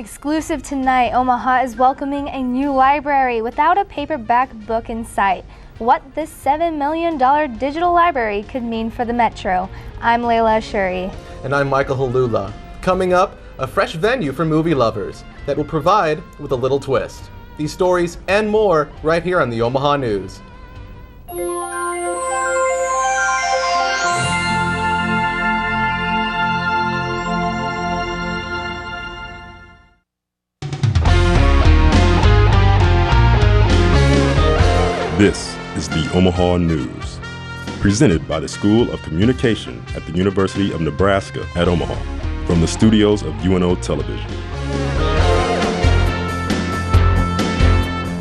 Exclusive tonight, Omaha is welcoming a new library without a paperback book in sight. What this $7 million digital library could mean for the Metro. I'm Layla Ashuri. And I'm Michael Halula. Coming up, a fresh venue for movie lovers that will provide with a little twist. These stories and more right here on the Omaha News. This is the Omaha News, presented by the School of Communication at the University of Nebraska at Omaha, from the studios of UNO Television.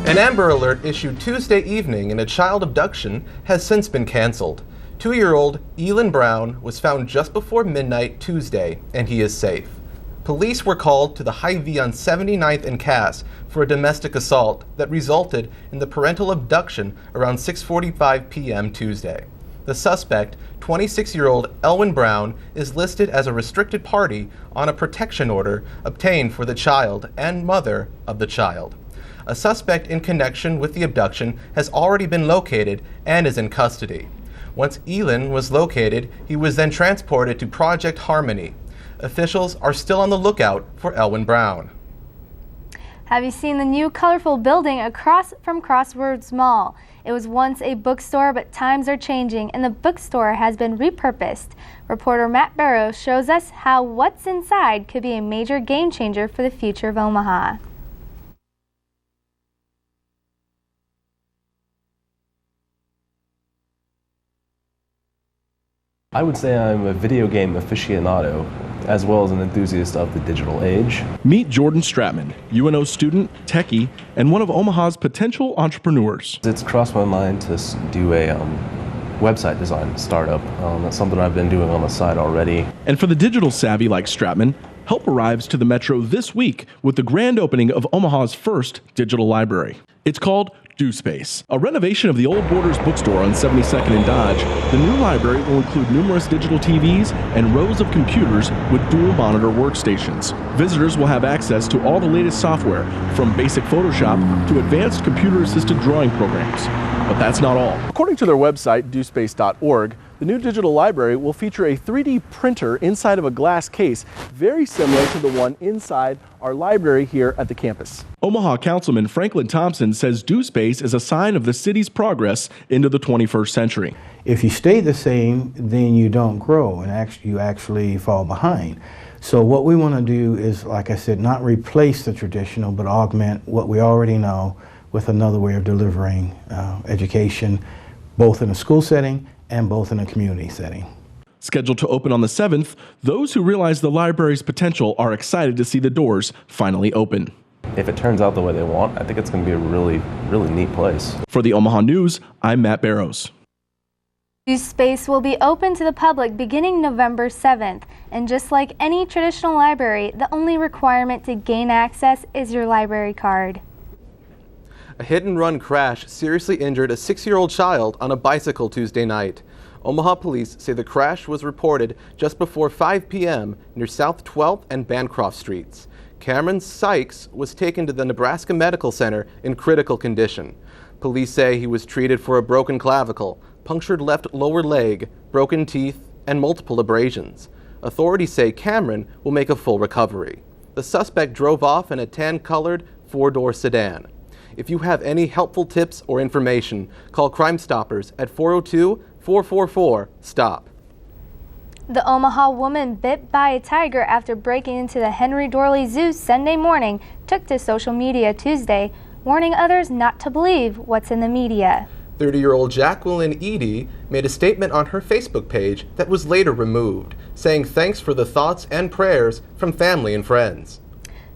An Amber Alert issued Tuesday evening in a child abduction has since been canceled. 2-year-old Elin Brown was found just before midnight Tuesday, and he is safe. Police were called to the Hy-Vee on 79th and Cass for a domestic assault that resulted in the parental abduction around 6:45 p.m. Tuesday. The suspect, 26-year-old Elwin Brown, is listed as a restricted party on a protection order obtained for the child and mother of the child. A suspect in connection with the abduction has already been located and is in custody. Once Elin was located, he was then transported to Project Harmony. Officials are still on the lookout for Elwin Brown. Have you seen the new colorful building across from Crossroads Mall? It was once a bookstore, but times are changing and the bookstore has been repurposed. Reporter Matt Barrows shows us how what's inside could be a major game changer for the future of Omaha. I would say I'm a video game aficionado, as well as an enthusiast of the digital age. Meet Jordan Stratman, UNO student, techie, and one of Omaha's potential entrepreneurs. It's crossed my mind to do a website design startup. That's something I've been doing on the side already. And for the digital savvy like Stratman, help arrives to the Metro this week with the grand opening of Omaha's first digital library. It's called DoSpace, a renovation of the old Borders bookstore on 72nd and Dodge. The new library will include numerous digital TVs and rows of computers with dual monitor workstations. Visitors will have access to all the latest software, from basic Photoshop to advanced computer-assisted drawing programs. But that's not all. According to their website, dospace.org, the new digital library will feature a 3D printer inside of a glass case, very similar to the one inside our library here at the campus. Omaha Councilman Franklin Thompson says DoSpace is a sign of the city's progress into the 21st century. If you stay the same, then you don't grow and you actually fall behind. So what we want to do is, like I said, not replace the traditional, but augment what we already know with another way of delivering education, both in a school setting and both in a community setting. Scheduled to open on the 7th, those who realize the library's potential are excited to see the doors finally open. If it turns out the way they want, I think it's going to be a really, really neat place. For the Omaha News, I'm Matt Barrows. DoSpace will be open to the public beginning November 7th, and just like any traditional library, the only requirement to gain access is your library card. A hit-and-run crash seriously injured a 6-year-old child on a bicycle Tuesday night. Omaha police say the crash was reported just before 5 p.m. near South 12th and Bancroft Streets. Cameron Sykes was taken to the Nebraska Medical Center in critical condition. Police say he was treated for a broken clavicle, punctured left lower leg, broken teeth, and multiple abrasions. Authorities say Cameron will make a full recovery. The suspect drove off in a tan-colored 4-door sedan. If you have any helpful tips or information, call Crime Stoppers at 402-444-STOP. The Omaha woman bit by a tiger after breaking into the Henry Dorley Zoo Sunday morning took to social media Tuesday, warning others not to believe what's in the media. 30-year-old Jacqueline Edie made a statement on her Facebook page that was later removed, saying thanks for the thoughts and prayers from family and friends.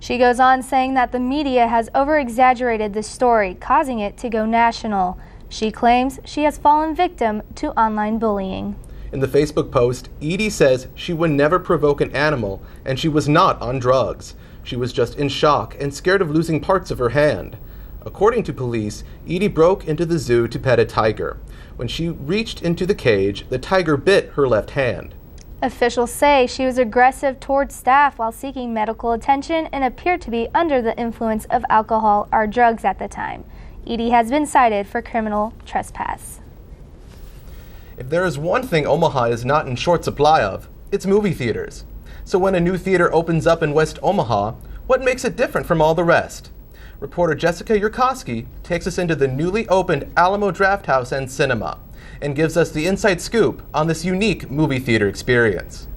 She goes on saying that the media has over-exaggerated the story, causing it to go national. She claims she has fallen victim to online bullying. In the Facebook post, Edie says she would never provoke an animal and she was not on drugs. She was just in shock and scared of losing parts of her hand. According to police, Edie broke into the zoo to pet a tiger. When she reached into the cage, the tiger bit her left hand. Officials say she was aggressive towards staff while seeking medical attention and appeared to be under the influence of alcohol or drugs at the time. Edie has been cited for criminal trespass. If there is one thing Omaha is not in short supply of, it's movie theaters. So when a new theater opens up in West Omaha, what makes it different from all the rest? Reporter Jessica Yurkowski takes us into the newly opened Alamo Drafthouse and Cinema and gives us the inside scoop on this unique movie theater experience.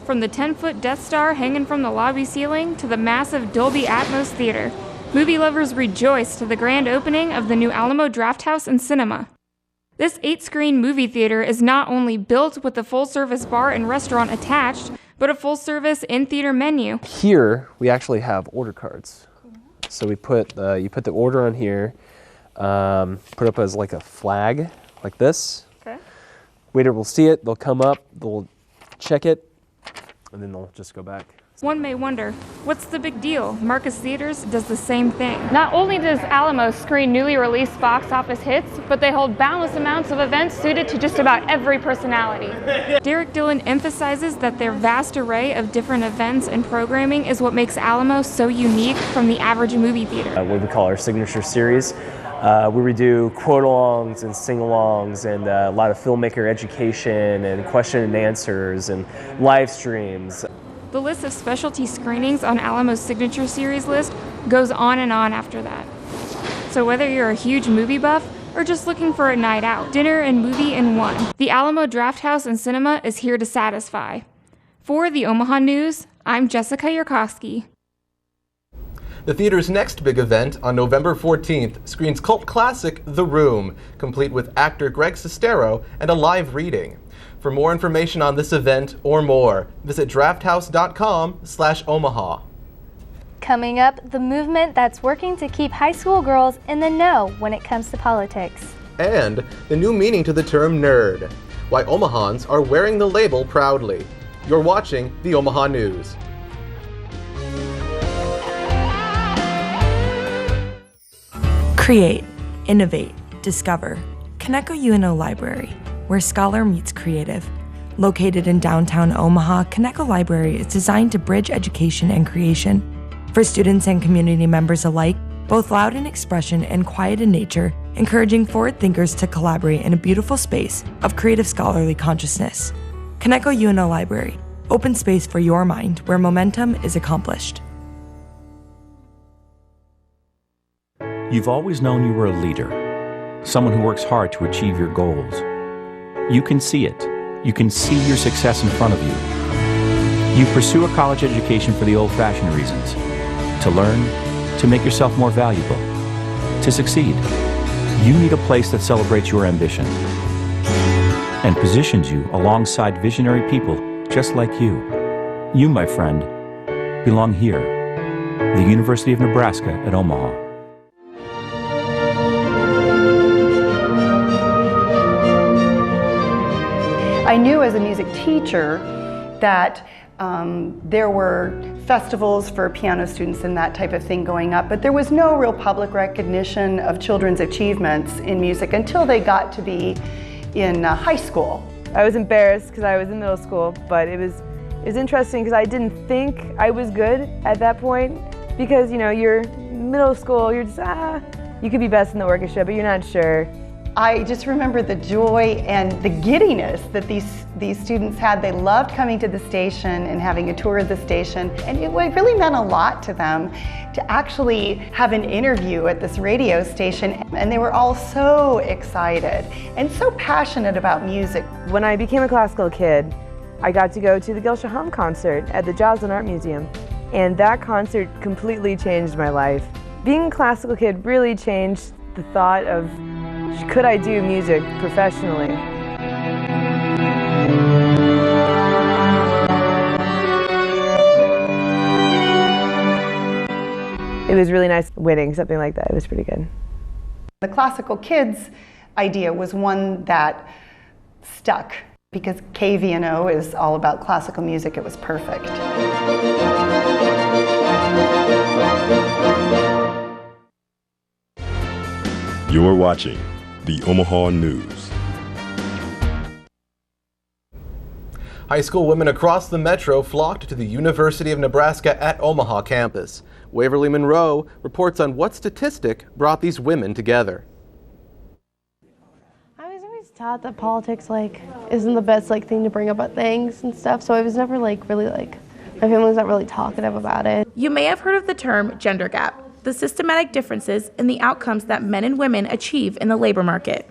From the 10-foot Death Star hanging from the lobby ceiling to the massive Dolby Atmos theater, movie lovers rejoice to the grand opening of the new Alamo Drafthouse and Cinema. This 8-screen movie theater is not only built with a full-service bar and restaurant attached, but a full-service in-theater menu. Here, we actually have order cards. So we put you put the order on here, put up as like a flag, like this. Okay. Waiter will see it, they'll come up, they'll check it, and then they'll just go back. One may wonder, what's the big deal? Marcus Theaters does the same thing. Not only does Alamo screen newly released box office hits, but they hold boundless amounts of events suited to just about every personality. Derek Dillon emphasizes that their vast array of different events and programming is what makes Alamo so unique from the average movie theater. What we call our signature series, where we do quote-alongs and sing-alongs and a lot of filmmaker education and question and answers and live streams. The list of specialty screenings on Alamo's signature series list goes on and on after that. So whether you're a huge movie buff or just looking for a night out, dinner and movie in one, the Alamo Drafthouse and Cinema is here to satisfy. For the Omaha News, I'm Jessica Yurkowski. The theater's next big event on November 14th screens cult classic The Room, complete with actor Greg Sestero and a live reading. For more information on this event or more, visit drafthouse.com/Omaha. Coming up, the movement that's working to keep high school girls in the know when it comes to politics. And the new meaning to the term nerd. Why Omahans are wearing the label proudly. You're watching the Omaha News. Create, innovate, discover. Koneko UNO Library, where scholar meets creative. Located in downtown Omaha, Koneko Library is designed to bridge education and creation. For students and community members alike, both loud in expression and quiet in nature, encouraging forward thinkers to collaborate in a beautiful space of creative scholarly consciousness. Koneko UNO Library, open space for your mind where momentum is accomplished. You've always known you were a leader, someone who works hard to achieve your goals. You can see it. You can see your success in front of you. You pursue a college education for the old-fashioned reasons, to learn, to make yourself more valuable, to succeed. You need a place that celebrates your ambition and positions you alongside visionary people just like you. You, my friend, belong here, the University of Nebraska at Omaha. I knew as a music teacher that there were festivals for piano students and that type of thing going up, but there was no real public recognition of children's achievements in music until they got to be in high school. I was embarrassed because I was in middle school, but it was interesting because I didn't think I was good at that point because, you know, you're middle school, you're just, you could be best in the orchestra, but you're not sure. I just remember the joy and the giddiness that these students had. They loved coming to the station and having a tour of the station, and it really meant a lot to them to actually have an interview at this radio station, and they were all so excited and so passionate about music. When I became a classical kid, I got to go to the Gil Shaham concert at the Joslin Art Museum, and that concert completely changed my life. Being a classical kid really changed the thought of, could I do music professionally? It was really nice winning something like that. It was pretty good. The classical kids idea was one that stuck because KVNO is all about classical music. It was perfect. You're watching the Omaha News. High school women across the metro flocked to the University of Nebraska at Omaha campus. Waverly Monroe reports on what statistic brought these women together. I was always taught that politics isn't the best thing to bring up at things and stuff, so I was never really my family's not really talkative about it. You may have heard of the term gender gap, the systematic differences in the outcomes that men and women achieve in the labor market.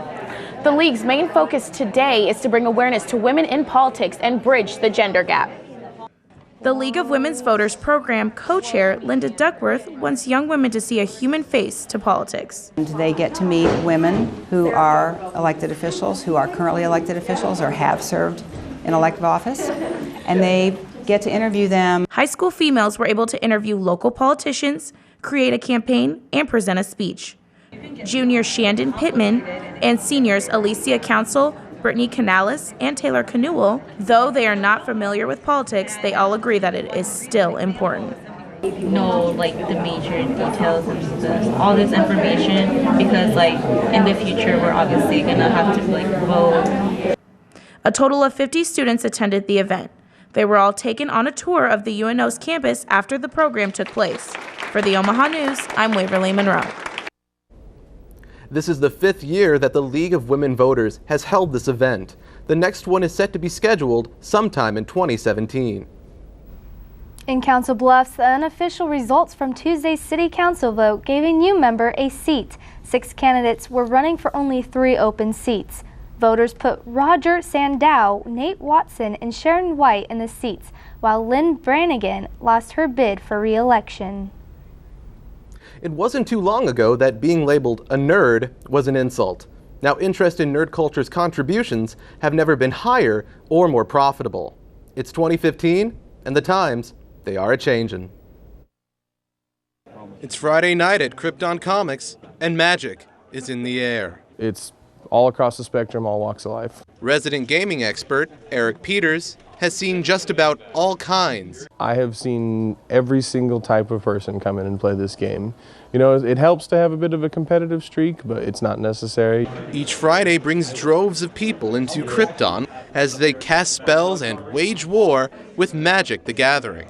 The League's main focus today is to bring awareness to women in politics and bridge the gender gap. The League of Women's Voters program co-chair Linda Duckworth wants young women to see a human face to politics. They get to meet women who are elected officials, who are currently elected officials or have served in elective office, and they get to interview them. High school females were able to interview local politicians, create a campaign, and present a speech. Junior Shandon Pittman and seniors Alicia Council, Brittany Canales, and Taylor Canewell, though they are not familiar with politics, they all agree that it is still important. Know the major details and all this information because in the future we're obviously gonna have to vote. A total of 50 students attended the event. They were all taken on a tour of the UNO's campus after the program took place. For the Omaha News, I'm Waverly Monroe. This is the 5th year that the League of Women Voters has held this event. The next one is set to be scheduled sometime in 2017. In Council Bluffs, the unofficial results from Tuesday's City Council vote gave a new member a seat. 6 candidates were running for only 3 open seats. Voters put Roger Sandow, Nate Watson, and Sharon White in the seats, while Lynn Brannigan lost her bid for re-election. It wasn't too long ago that being labeled a nerd was an insult. Now interest in nerd culture's contributions have never been higher or more profitable. It's 2015, and the times, they are a-changin'. It's Friday night at Krypton Comics, and magic is in the air. It's all across the spectrum, all walks of life. Resident gaming expert Eric Peters has seen just about all kinds. I have seen every single type of person come in and play this game. You know, it helps to have a bit of a competitive streak, but it's not necessary. Each Friday brings droves of people into Krypton as they cast spells and wage war with Magic the Gathering.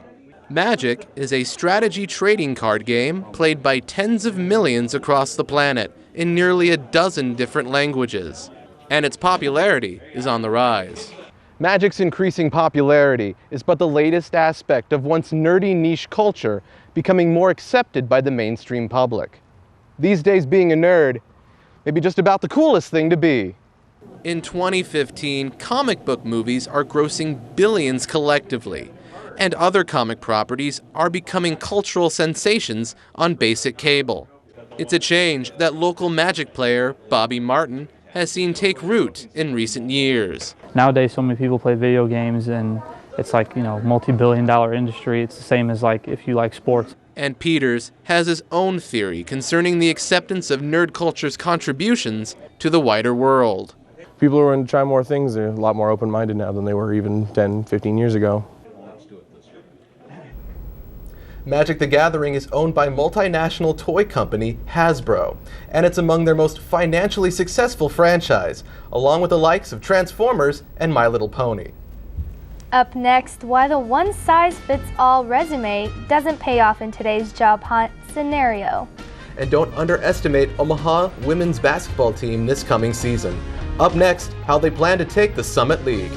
Magic is a strategy trading card game played by tens of millions across the planet in nearly a dozen different languages, and its popularity is on the rise. Magic's increasing popularity is but the latest aspect of once nerdy niche culture becoming more accepted by the mainstream public. These days, being a nerd may be just about the coolest thing to be. In 2015, comic book movies are grossing billions collectively, and other comic properties are becoming cultural sensations on basic cable. It's a change that local Magic player Bobby Martin has seen take root in recent years. Nowadays, so many people play video games, and it's multi-billion-dollar industry. It's the same as if you like sports. And Peters has his own theory concerning the acceptance of nerd culture's contributions to the wider world. People are willing to try more things. They're a lot more open-minded now than they were even 10, 15 years ago. Magic the Gathering is owned by multinational toy company Hasbro, and it's among their most financially successful franchise, along with the likes of Transformers and My Little Pony. Up next, why the one-size-fits-all resume doesn't pay off in today's job hunt scenario. And don't underestimate Omaha women's basketball team this coming season. Up next, how they plan to take the Summit League.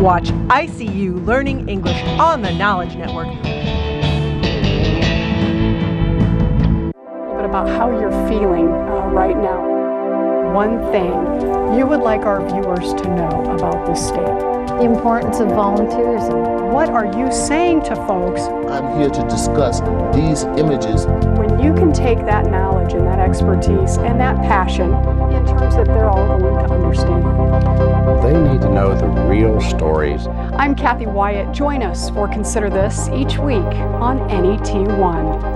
Watch ICU Learning English on the Knowledge Network about how you're feeling right now. One thing you would like our viewers to know about this state. The importance of volunteerism. What are you saying to folks? I'm here to discuss these images. When you can take that knowledge and that expertise and that passion in terms that they're all going to understand. They need to know the real stories. I'm Kathy Wyatt. Join us for Consider This each week on NET1.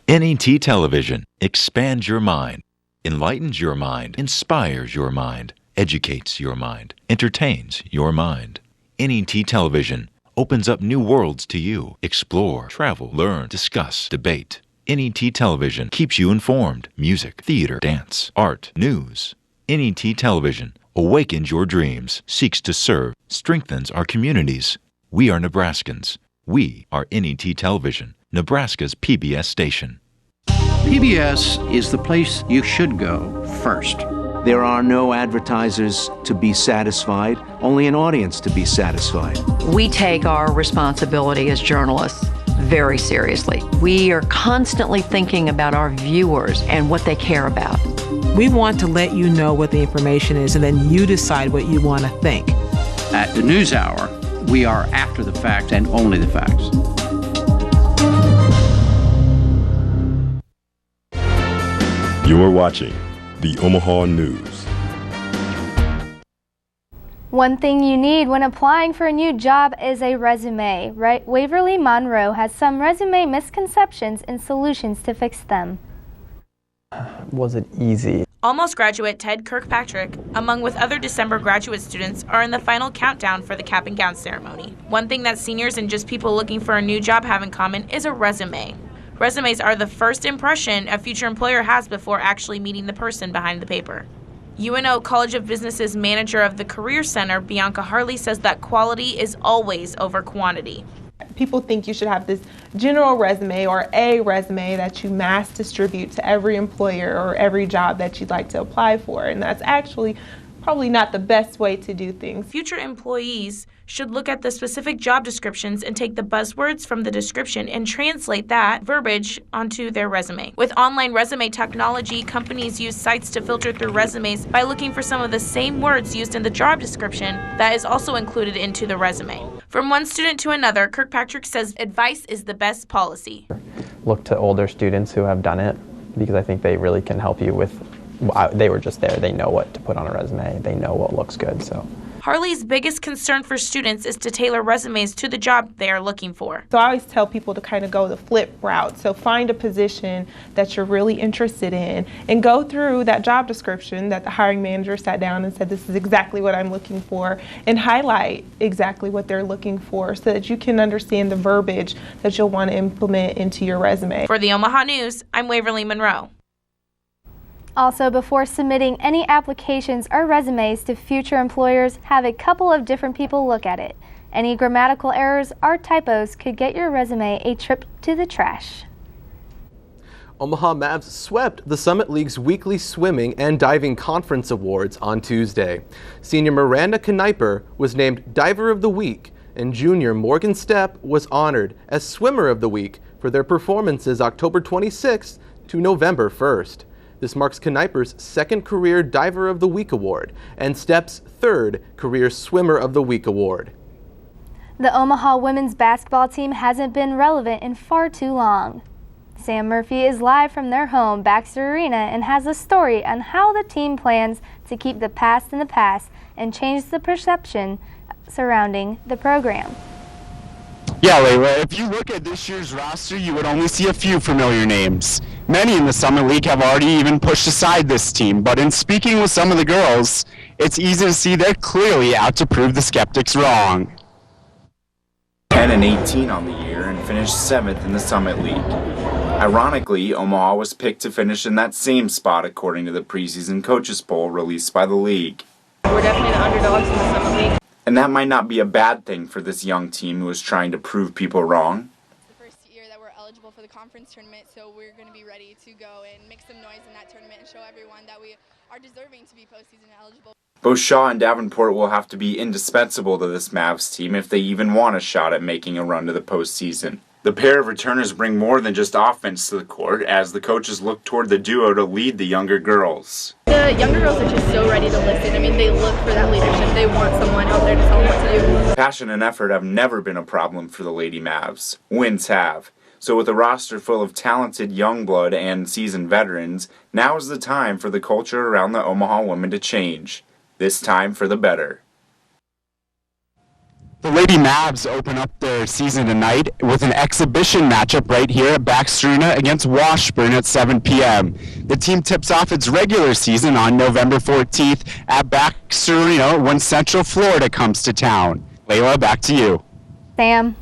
NET Television expands your mind, enlightens your mind, inspires your mind, educates your mind, entertains your mind. NET Television opens up new worlds to you. Explore, travel, learn, discuss, debate. NET Television keeps you informed. Music, theater, dance, art, news. NET Television awakens your dreams, seeks to serve, strengthens our communities. We are Nebraskans. We are NET Television, Nebraska's PBS station. PBS is the place you should go first. There are no advertisers to be satisfied, only an audience to be satisfied. We take our responsibility as journalists very seriously. We are constantly thinking about our viewers and what they care about. We want to let you know what the information is, and then you decide what you want to think. At the NewsHour, we are after the facts and only the facts. You're watching the Omaha News. One thing you need when applying for a new job is a resume. Waverly Monroe has some resume misconceptions and solutions to fix them. Was it easy? Almost graduate Ted Kirkpatrick, among with other December graduate students, are in the final countdown for the cap and gown ceremony. One thing that seniors and just people looking for a new job have in common is a resume. Resumes are the first impression a future employer has before actually meeting the person behind the paper. UNO College of Business's manager of the Career Center, Bianca Harley, says that quality is always over quantity. People think you should have this general resume or a resume that you mass distribute to every employer or every job that you'd like to apply for, and that's actually probably not the best way to do things. Future employees should look at the specific job descriptions and take the buzzwords from the description and translate that verbiage onto their resume. With online resume technology, companies use sites to filter through resumes by looking for some of the same words used in the job description that is also included into the resume. From one student to another, Kirkpatrick says advice is the best policy. Look to older students who have done it, because I think they really can help you with, they were just there, they know what to put on a resume, they know what looks good, so. Harley's biggest concern for students is to tailor resumes to the job they are looking for. So I always tell people to kind of go the flip route. So find a position that you're really interested in and go through that job description that the hiring manager sat down and said, this is exactly what I'm looking for, and highlight exactly what they're looking for so that you can understand the verbiage that you'll want to implement into your resume. For the Omaha News, I'm Waverly Monroe. Also, before submitting any applications or resumes to future employers, have a couple of different people look at it. Any grammatical errors or typos could get your resume a trip to the trash. Omaha Mavs swept the Summit League's weekly swimming and diving conference awards on Tuesday. Senior Miranda Kniper was named Diver of the Week, and junior Morgan Stepp was honored as Swimmer of the Week for their performances October 26th to November 1st. This marks Kniper's second Career Diver of the Week award and Stepp's third Career Swimmer of the Week award. The Omaha women's basketball team hasn't been relevant in far too long. Sam Murphy is live from their home, Baxter Arena, and has a story on how the team plans to keep the past in the past and change the perception surrounding the program. Yeah, Layla, if you look at this year's roster, you would only see a few familiar names. Many in the Summit League have already even pushed aside this team, but in speaking with some of the girls, it's easy to see they're clearly out to prove the skeptics wrong. 10-18 on the year and finished 7th in the Summit League. Ironically, Omaha was picked to finish in that same spot according to the preseason coaches poll released by the league. We're definitely the underdogs in the Summit League. And that might not be a bad thing for this young team who is trying to prove people wrong. The first year that we're eligible for the conference tournament, so we're going to be ready to go and make some noise in that tournament and show everyone that we are deserving to be postseason eligible. Both Shaw and Davenport will have to be indispensable to this Mavs team if they even want a shot at making a run to the postseason. The pair of returners bring more than just offense to the court as the coaches look toward the duo to lead the younger girls. The younger girls are just so ready to listen. I mean, they look for that leadership. They want someone out there to tell them what to do. Passion and effort have never been a problem for the Lady Mavs. Wins have. So with a roster full of talented young blood and seasoned veterans, now is the time for the culture around the Omaha women to change. This time for the better. The Lady Mavs open up their season tonight with an exhibition matchup right here at Baxter Arena against Washburn at 7 p.m. The team tips off its regular season on November 14th at Baxter Arena when Central Florida comes to town. Layla, back to you. Sam.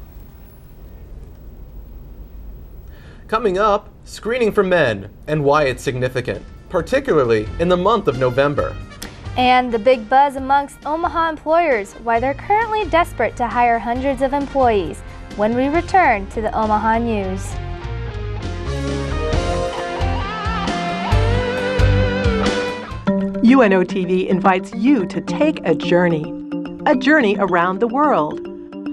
Coming up, screening for men and why it's significant, particularly in the month of November. And the big buzz amongst Omaha employers, why they're currently desperate to hire hundreds of employees, when we return to the Omaha News. UNO TV invites you to take a journey around the world,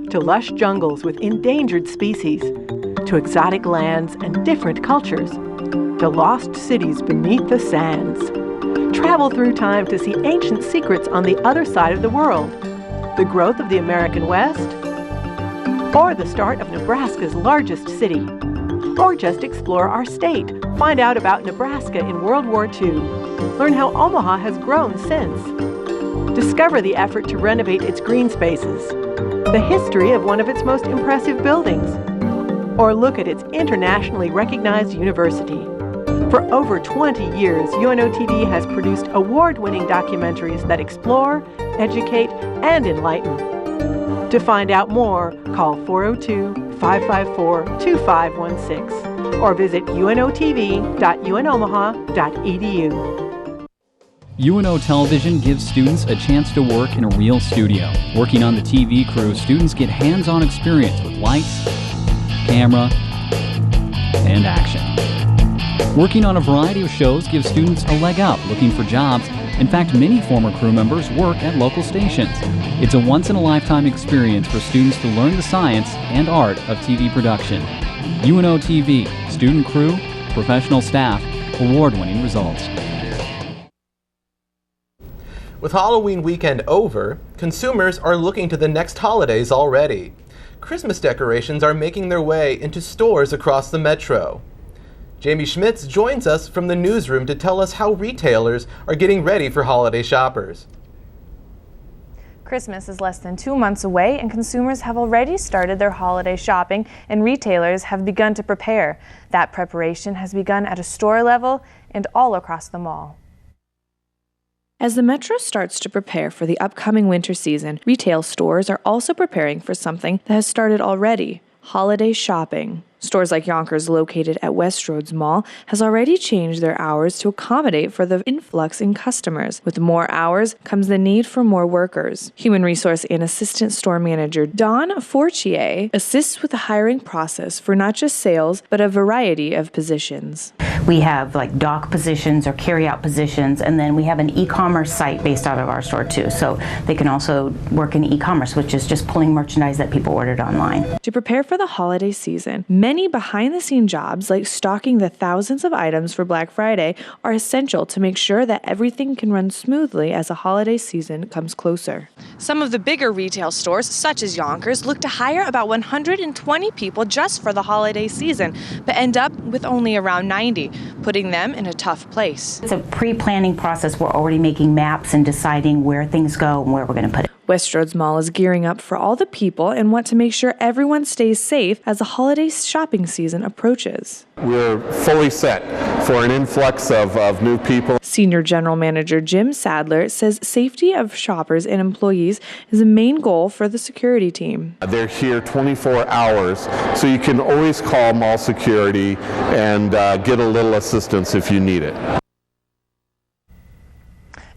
to lush jungles with endangered species, to exotic lands and different cultures, to lost cities beneath the sands. Travel through time to see ancient secrets on the other side of the world, the growth of the American West, or the start of Nebraska's largest city. Or just explore our state, find out about Nebraska in World War II, learn how Omaha has grown since, discover the effort to renovate its green spaces, the history of one of its most impressive buildings, or look at its internationally recognized university. For over 20 years, UNO TV has produced award-winning documentaries that explore, educate, and enlighten. To find out more, call 402-554-2516 or visit unotv.unomaha.edu. UNO Television gives students a chance to work in a real studio. Working on the TV crew, students get hands-on experience with lights, camera, and action. Working on a variety of shows gives students a leg up looking for jobs. In fact, many former crew members work at local stations. It's a once-in-a-lifetime experience for students to learn the science and art of TV production. UNO TV, student crew, professional staff, award-winning results. With Halloween weekend over, consumers are looking to the next holidays already. Christmas decorations are making their way into stores across the metro. Jamie Schmitz joins us from the newsroom to tell us how retailers are getting ready for holiday shoppers. Christmas is less than 2 months away, and consumers have already started their holiday shopping, and retailers have begun to prepare. That preparation has begun at a store level and all across the mall. As the Metro starts to prepare for the upcoming winter season, retail stores are also preparing for something that has started already: holiday shopping. Stores like Yonkers, located at Westroads Mall, has already changed their hours to accommodate for the influx in customers. With more hours comes the need for more workers. Human Resource and Assistant Store Manager Dawn Fortier assists with the hiring process for not just sales, but a variety of positions. We have like dock positions or carry-out positions, and then we have an e-commerce site based out of our store too. So they can also work in e-commerce, which is just pulling merchandise that people ordered online. To prepare for the holiday season, many behind-the-scenes jobs, like stocking the thousands of items for Black Friday, are essential to make sure that everything can run smoothly as the holiday season comes closer. Some of the bigger retail stores, such as Yonkers, look to hire about 120 people just for the holiday season, but end up with only around 90, putting them in a tough place. It's a pre-planning process. We're already making maps and deciding where things go and where we're going to put it. Westroads Mall is gearing up for all the people and want to make sure everyone stays safe as the holiday shopping season approaches. We're fully set for an influx of new people. Senior General Manager Jim Sadler says safety of shoppers and employees is a main goal for the security team. They're here 24 hours, so you can always call mall security and get a little assistance if you need it.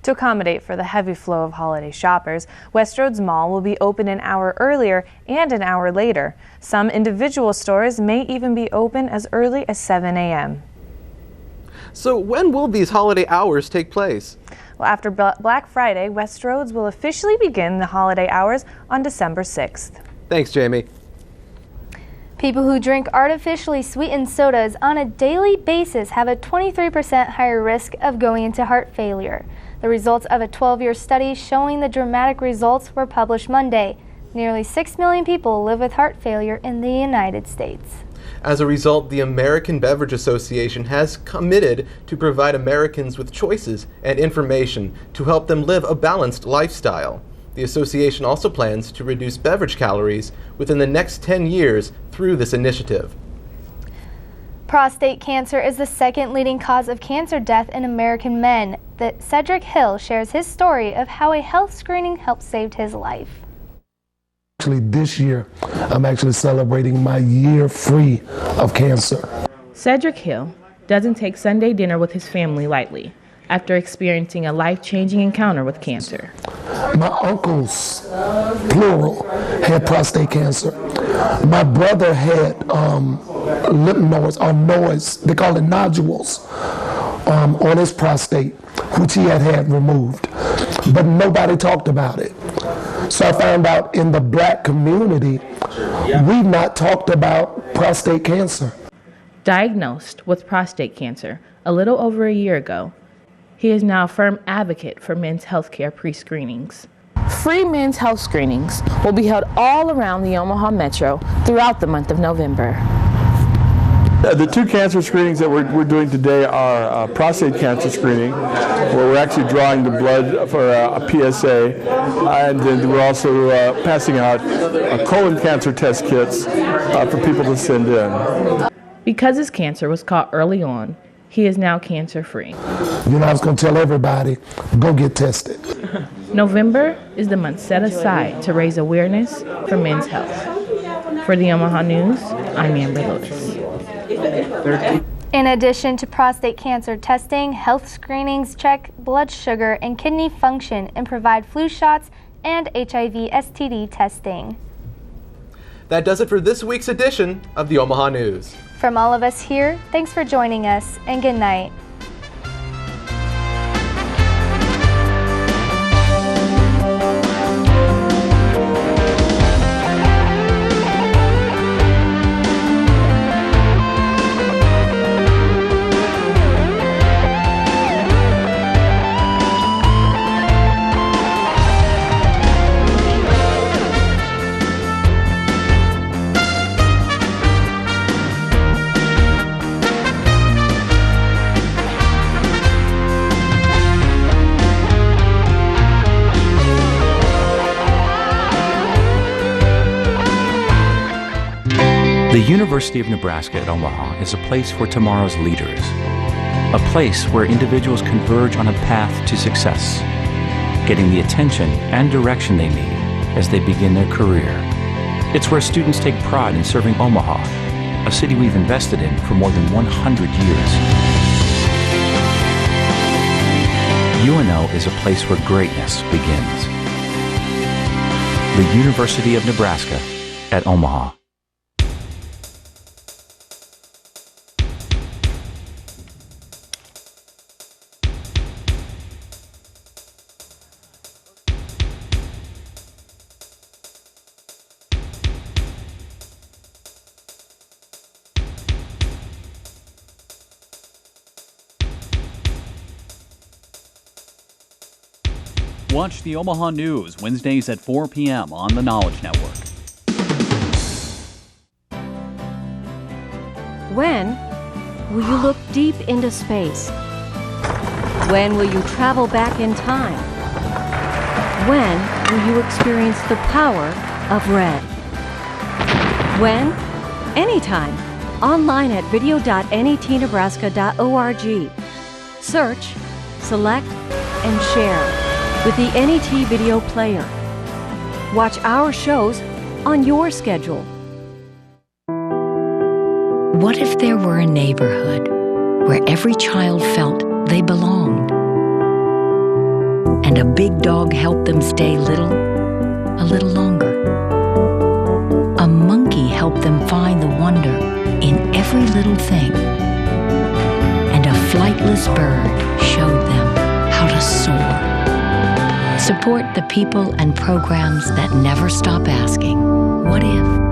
To accommodate for the heavy flow of holiday shoppers, Westroads Mall will be open an hour earlier and an hour later. Some individual stores may even be open as early as 7 a.m. So when will these holiday hours take place? Well, after Black Friday, Westroads will officially begin the holiday hours on December 6th. Thanks, Jamie. People who drink artificially sweetened sodas on a daily basis have a 23% higher risk of going into heart failure. The results of a 12-year study showing the dramatic results were published Monday. Nearly 6 million people live with heart failure in the United States. As a result, the American Beverage Association has committed to provide Americans with choices and information to help them live a balanced lifestyle. The association also plans to reduce beverage calories within the next 10 years through this initiative. Prostate cancer is the second leading cause of cancer death in American men. Cedric Hill shares his story of how a health screening helped save his life. Actually, this year, I'm actually celebrating my year free of cancer. Cedric Hill doesn't take Sunday dinner with his family lightly after experiencing a life-changing encounter with cancer. My uncles, plural, had prostate cancer. My brother had lymph nodes, or nodes, they call it nodules, on his prostate, which he had removed. But nobody talked about it. So I found out in the black community, we've not talked about prostate cancer. Diagnosed with prostate cancer a little over a year ago, he is now a firm advocate for men's health care pre-screenings. Free men's health screenings will be held all around the Omaha Metro throughout the month of November. The two cancer screenings that we're doing today are prostate cancer screening, where we're actually drawing the blood for a PSA, and then we're also passing out colon cancer test kits for people to send in. Because his cancer was caught early on, he is now cancer-free. You know, I was going to tell everybody, go get tested. November is the month set aside to raise awareness for men's health. For the Omaha News, I'm Amber Lewis. In addition to prostate cancer testing, health screenings check blood sugar and kidney function and provide flu shots and HIV/STD testing. That does it for this week's edition of the Omaha News. From all of us here, thanks for joining us, and good night. The University of Nebraska at Omaha is a place for tomorrow's leaders, a place where individuals converge on a path to success, getting the attention and direction they need as they begin their career. It's where students take pride in serving Omaha, a city we've invested in for more than 100 years. UNO is a place where greatness begins. The University of Nebraska at Omaha. Watch the Omaha News Wednesdays at 4 p.m. on the Knowledge Network. When will you look deep into space? When will you travel back in time? When will you experience the power of red? When? Anytime. Online at video.netnebraska.org. Search, select, and share with the NET Video Player. Watch our shows on your schedule. What if there were a neighborhood where every child felt they belonged, and a big dog helped them stay little a little longer? A monkey helped them find the wonder in every little thing, and a flightless bird showed them how to soar. Support the people and programs that never stop asking, what if?